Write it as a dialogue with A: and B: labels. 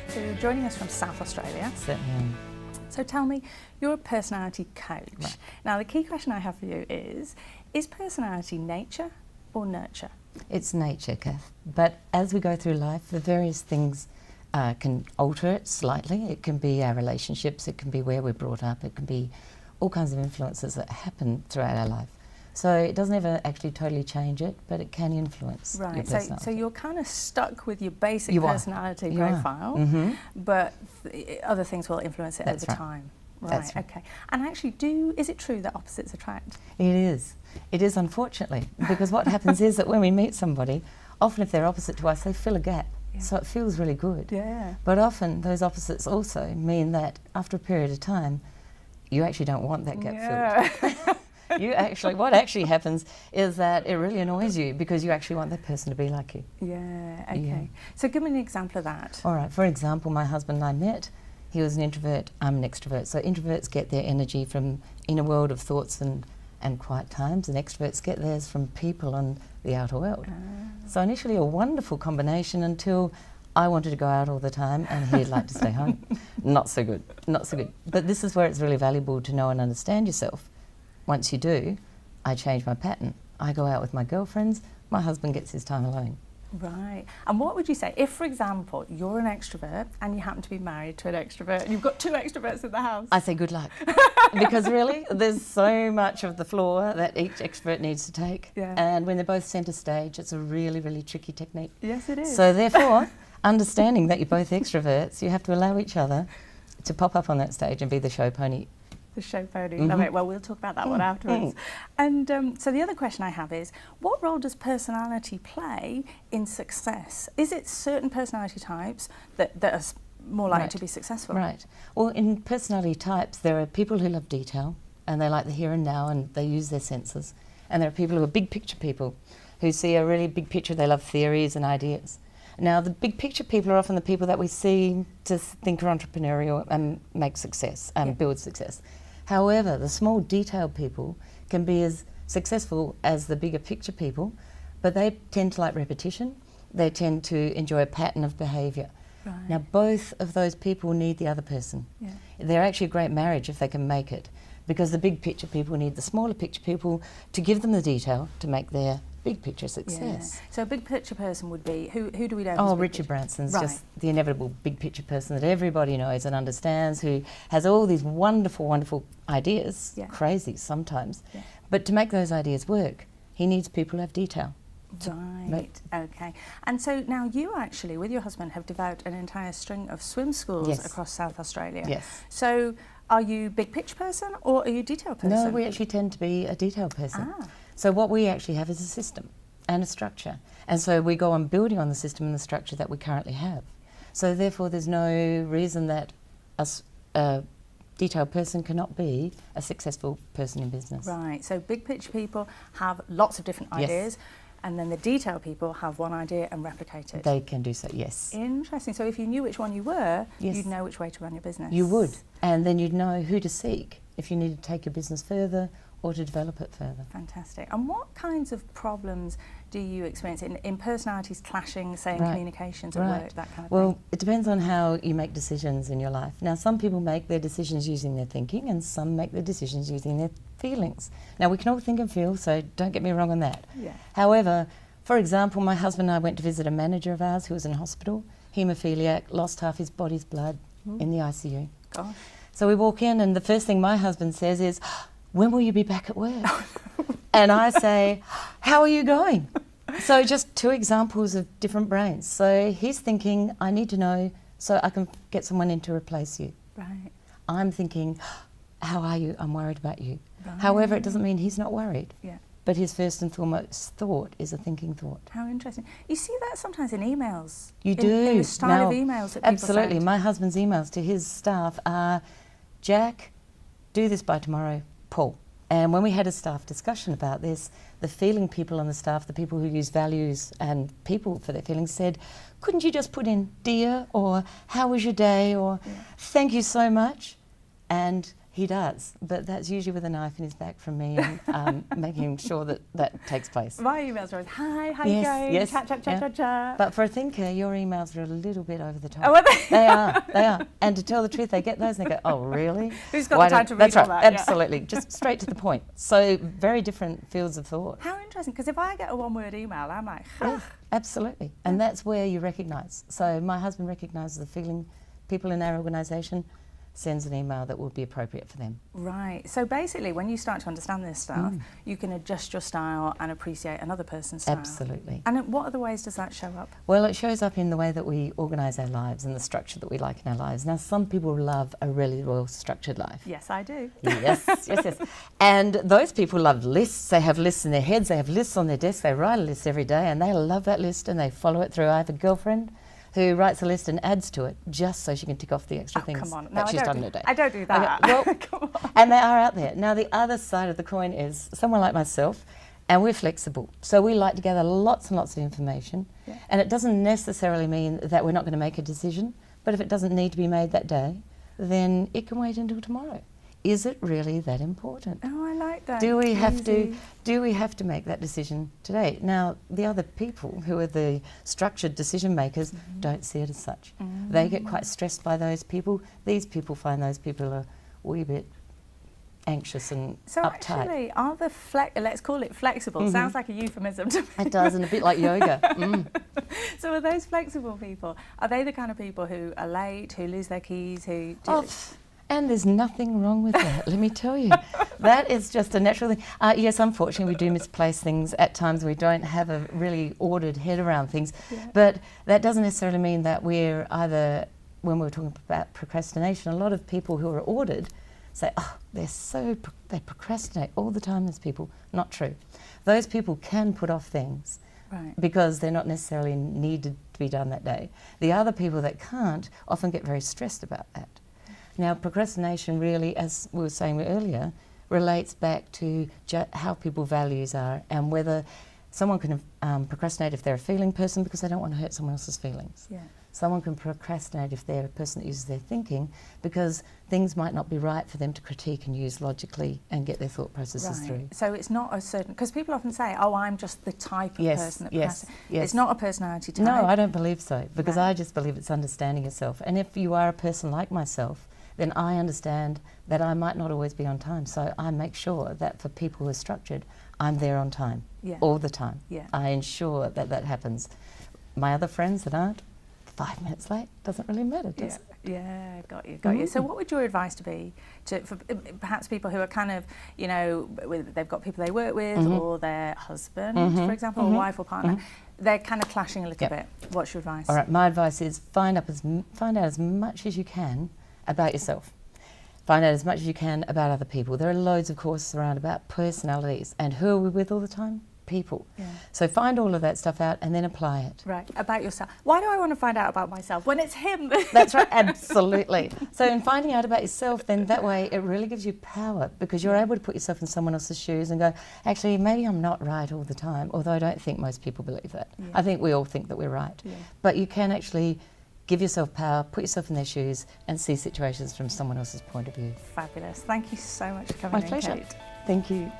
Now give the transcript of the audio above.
A: So you're joining us from South Australia.
B: Certainly am.
A: So tell me, you're a personality coach.
B: Right.
A: Now the key question I have for you is personality nature or nurture?
B: It's nature, Cath. But as we go through life, the various things can alter it slightly. It can be our relationships, it can be where we're brought up, it can be all kinds of influences that happen throughout our life. So it doesn't ever actually totally change it, but it can influence your personality.
A: So you're kind of stuck with your basic
B: You are.
A: personality
B: You
A: profile,
B: Mm-hmm.
A: but other things will influence it
B: That's
A: over
B: right.
A: time. Right,
B: That's right.
A: okay. And actually, is it true that opposites attract?
B: It is. It is, unfortunately, because what happens is that when we meet somebody, often if they're opposite to us, they fill a gap.
A: Yeah.
B: So it feels really good.
A: Yeah.
B: But often those opposites also mean that after a period of time, you actually don't want that gap filled. What actually happens is that it really annoys you because you actually want that person to be like you.
A: Yeah, okay.
B: Yeah.
A: So give me an example of that.
B: All right, for example, my husband and I met. He was an introvert, I'm an extrovert. So introverts get their energy from inner world of thoughts and quiet times, and extroverts get theirs from people and the outer world. So initially a wonderful combination until I wanted to go out all the time and he'd like to stay home. Not so good, not so good. But this is where it's really valuable to know and understand yourself. Once you do, I change my pattern. I go out with my girlfriends, my husband gets his time alone.
A: Right. And what would you say if, for example, you're an extrovert and you happen to be married to an extrovert and you've got two extroverts in the house?
B: I say good luck. Because really, there's so much of the floor that each extrovert needs to take.
A: Yeah.
B: And when they're both centre stage, it's a really, really tricky technique.
A: Yes, it is.
B: So therefore, understanding that you're both extroverts, you have to allow each other to pop up on that stage and be the show pony.
A: The show pony, love it. Well, we'll talk about that one afterwards. And so the other question I have is, what role does personality play in success? Is it certain personality types that are more likely to be successful?
B: Right. Well, in personality types, there are people who love detail and they like the here and now and they use their senses. And there are people who are big picture people who see a really big picture. They love theories and ideas. Now, the big picture people are often the people that we see to think are entrepreneurial and make success and build success. However, the small detailed people can be as successful as the bigger picture people, but they tend to like repetition. They tend to enjoy a pattern of behaviour.
A: Right.
B: Now, both of those people need the other person.
A: Yeah.
B: They're actually a great marriage if they can make it, because the big picture people need the smaller picture people to give them the detail to make their big picture success.
A: Yeah. So a big picture person would be, who do we know?
B: Oh,
A: who's big
B: Richard
A: picture?
B: Branson's
A: Right.
B: just the inevitable big picture person that everybody knows and understands, who has all these wonderful, wonderful ideas, crazy sometimes.
A: Yeah.
B: But to make those ideas work, he needs people who have detail.
A: Right, okay. And so now you actually, with your husband, have developed an entire string of swim schools across South Australia.
B: Yes.
A: So are you big picture person or are you detail person?
B: No, we actually tend to be a detail person. So what we actually have is a system and a structure. And so we go on building on the system and the structure that we currently have. So therefore there's no reason that a detailed person cannot be a successful person in business.
A: Right, so big picture people have lots of different ideas, and then the detail people have one idea and replicate it.
B: They can do so, yes.
A: Interesting. So if you knew which one you were, you'd know which way to run your business.
B: You would, and then you'd know who to seek if you need to take your business further or to develop it further.
A: Fantastic. And what kinds of problems do you experience in personalities clashing, say in communications at work, that kind of thing?
B: Well, it depends on how you make decisions in your life. Now, some people make their decisions using their thinking and some make their decisions using their feelings. Now, we can all think and feel, so don't get me wrong on that.
A: Yeah.
B: However, for example, my husband and I went to visit a manager of ours who was in hospital, haemophiliac, lost half his body's blood in the ICU.
A: Gosh.
B: So we walk in and the first thing my husband says is, "When will you be back at work?" And I say, "How are you going?" So just two examples of different brains. So he's thinking, I need to know so I can get someone in to replace you.
A: Right.
B: I'm thinking, how are you? I'm worried about you.
A: Right.
B: However, it doesn't mean he's not worried.
A: Yeah.
B: But his first and foremost thought is a thinking thought.
A: How interesting. You see that sometimes in emails.
B: You
A: in,
B: do.
A: In the style of emails that people
B: absolutely.
A: send.
B: My husband's emails to his staff are, "Jack, do this by tomorrow, Paul." And when we had a staff discussion about this, the feeling people on the staff, the people who use values and people for their feelings, said, "Couldn't you just put in dear or how was your day or thank you so much?" And He does, but that's usually with a knife in his back from me and making sure that that takes place.
A: My emails are always, hi, how you
B: Yes,
A: going?
B: yes,
A: Chat, chat, chat,
B: yeah.
A: chat, chat.
B: But for a thinker, your emails are a little bit over the top.
A: Oh, are they?
B: They are, they are. And to tell the truth, they get those and they go, oh, really?
A: Who's got the time to read
B: That's
A: all
B: right,
A: that? Yeah.
B: absolutely. Just straight to the point. So very different fields of thought.
A: How interesting, because if I get a one-word email, I'm like,
B: Yeah, absolutely. And that's where you recognise. So my husband recognises the feeling. People in our organisation sends an email that will be appropriate for them.
A: Right. So basically, when you start to understand this stuff, you can adjust your style and appreciate another person's style.
B: Absolutely.
A: And in what other ways does that show up?
B: Well, it shows up in the way that we organise our lives and the structure that we like in our lives. Now, some people love a really well structured life.
A: Yes, I do.
B: Yes, yes, yes. And those people love lists. They have lists in their heads. They have lists on their desk. They write a list every day and they love that list and they follow it through. I have a girlfriend who writes a list and adds to it just so she can tick off the extra things
A: Come on. No,
B: that she's done in a day.
A: I don't do that.
B: Okay, well,
A: Come on.
B: and they are out there. Now, the other side of the coin is someone like myself, and we're flexible. So we like to gather lots and lots of information.
A: Yeah.
B: And it doesn't necessarily mean that we're not going to make a decision, but if it doesn't need to be made that day, then it can wait until tomorrow. Is it really that important?
A: Oh, I like that.
B: Do we have
A: Easy.
B: to make that decision today? Now, the other people who are the structured decision makers don't see it as such. They get quite stressed by those people. These people find those people a wee bit anxious and
A: So
B: uptight.
A: actually, are the let's call it flexible, sounds like a euphemism to me.
B: It does, and a bit like yoga.
A: So are those flexible people, are they the kind of people who are late, who lose their keys, who do
B: Oh, and there's nothing wrong with that, let me tell you. That is just a natural thing. Yes, unfortunately, we do misplace things at times. We don't have a really ordered head around things.
A: Yeah.
B: But that doesn't necessarily mean that we're either, when we're talking about procrastination, a lot of people who are ordered say, oh, they procrastinate all the time, those people. Not true. Those people can put off things.
A: Right.
B: Because they're not necessarily needed to be done that day. The other people that can't often get very stressed about that. Now, procrastination really, as we were saying earlier, relates back to how people's values are and whether someone can procrastinate if they're a feeling person because they don't want to hurt someone else's feelings.
A: Yeah.
B: Someone can procrastinate if they're a person that uses their thinking because things might not be right for them to critique and use logically and get their thought processes through.
A: So it's not a certain, because people often say, oh, I'm just the type of person that procrastinates.
B: Yes.
A: It's not a personality type.
B: No, I don't believe so because
A: Right.
B: I just believe it's understanding yourself. And if you are a person like myself, then I understand that I might not always be on time. So I make sure that for people who are structured, I'm there on time, all the time.
A: Yeah.
B: I ensure that that happens. My other friends that aren't, 5 minutes late, doesn't really matter, does it?
A: Yeah, got you. So what would your advice to be for perhaps people who are kind of, you know, they've got people they work with or their husband, for example, or wife or partner, they're kind of clashing a little bit. What's your advice?
B: All right, my advice is find out as much as you can about yourself. Find out as much as you can about other people. There are loads of courses around about personalities and who are we with all the time? People.
A: Yeah.
B: So find all of that stuff out and then apply it.
A: Right, about yourself. Why do I want to find out about myself when it's him?
B: That's right, absolutely. So in finding out about yourself, then that way it really gives you power because you're able to put yourself in someone else's shoes and go, actually, maybe I'm not right all the time, although I don't think most people believe that.
A: Yeah.
B: I think we all think that we're right.
A: Yeah.
B: But you can actually give yourself power, put yourself in their shoes and see situations from someone else's point of view.
A: Fabulous. Thank you so much for coming
B: My
A: in,
B: pleasure.
A: Kate.
B: Thank you.